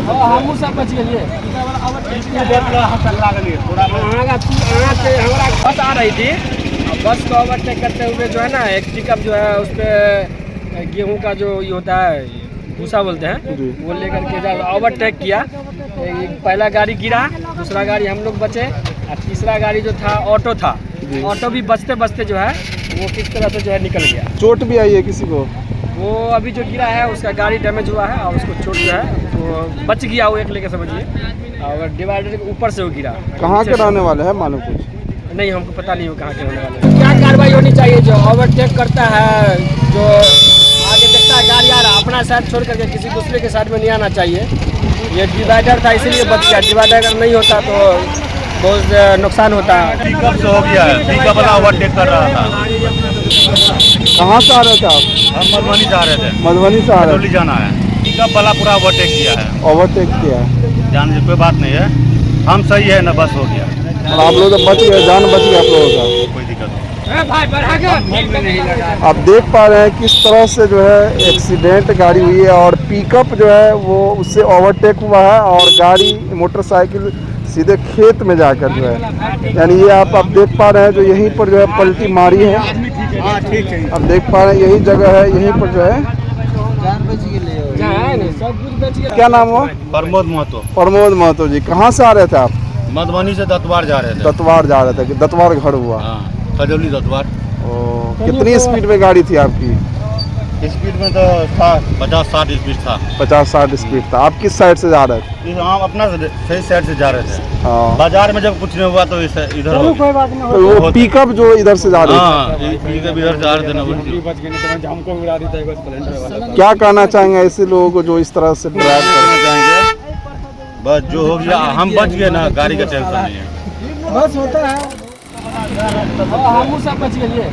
हमहूँ सब बच गेलिए। बस आ रही थी, बस को ओवरटेक करते हुए जो है ना, एक पिकअप जो है उस पर गेहूँ का जो ये होता है भूसा बोलते हैं, वो लेकर के जब ओवरटेक किया, पहला गाड़ी गिरा, दूसरा गाड़ी हम लोग बचे, और तीसरा गाड़ी जो था ऑटो था, ऑटो भी बचते बचते जो है वो किस तरह से जो है निकल गया। चोट भी आई है किसी को? वो अभी जो गिरा है उसका गाड़ी डैमेज हुआ है और उसको चोट जो है तो बच गया वो एक लेके समझिए, और डिवाइडर के ऊपर से वो गिरा। कहाँ के रहने वाले हैं मालूम कुछ? नहीं, हमको पता नहीं हो कहाँ के रहने वाले हैं। क्या कार्रवाई होनी चाहिए? जो ओवरटेक करता है, जो आगे देखता है गाड़ी आ रहा, अपना साइड छोड़ करके किसी दूसरे के साइड में नहीं आना चाहिए। ये डिवाइडर था इसलिए बच गया, डिवाइडर अगर नहीं होता तो बहुत नुकसान होता है। पिकअप से हो गया है, पिकअप वाला ओवरटेक कर रहा था। कहाँ से आ रहे थे आप? हम मधुबनी जा रहे थे, मधुबनी से आ रहे दिल्ली जाना है। पिकअप वाला पूरा ओवरटेक किया है, थे, ओवरटेक किया है। जान कोई बात नहीं है, हम सही है ना, बस हो गया, और आप लोग तो बच गए, जान बच गया आप लोगों का। कोई दिक्कत नहीं। आप देख पा रहे हैं किस तरह से जो है एक्सीडेंट गाड़ी हुई है, और पिकअप जो है वो उससे ओवरटेक हुआ है, और गाड़ी मोटरसाइकिल सीधे खेत में जाकर जो है, यानी ये आप देख पा रहे हैं जो यहीं पर जो है पलटी मारी है। आप देख पा रहे हैं यही जगह है, यहीं पर जो है सब कुछ बच गया। क्या नाम हुआ? प्रमोद महतो, प्रमोद महतो जी। कहाँ से आ रहे थे आप? मधुबनी से दतवार जा रहे थे। दतवार जा रहे थे, दतवार घर हुआ। हाँ, खजौली दतवार। कितनी स्पीड में गाड़ी थी आपकी? स्पीड में तो था 50-60 स्पीड था। 50-60 स्पीड था। आप किस साइड से जा रहे थे? हम अपना सही साइड से जा रहे थे। हाँ, बाजार में जब कुछ नहीं हुआ तो इधर हो गया। कोई बात नहीं, तो वो पिकअप जो इधर से जा रही थी, हाँ, पिकअप इधर जा रहे थे ना, वही। बच गए नहीं तो हमको उड़ा देता है बस स्प्लेंडर वाला। क्या कहना चाहेंगे ऐसे लोगों को जो इस तरह से ड्राइव करना चाहेंगे, बस जो हो गया हम बच गए ना, गाड़ी का टेंशन नहीं है। बस होता है, हमहूँ सब बच गेलिए।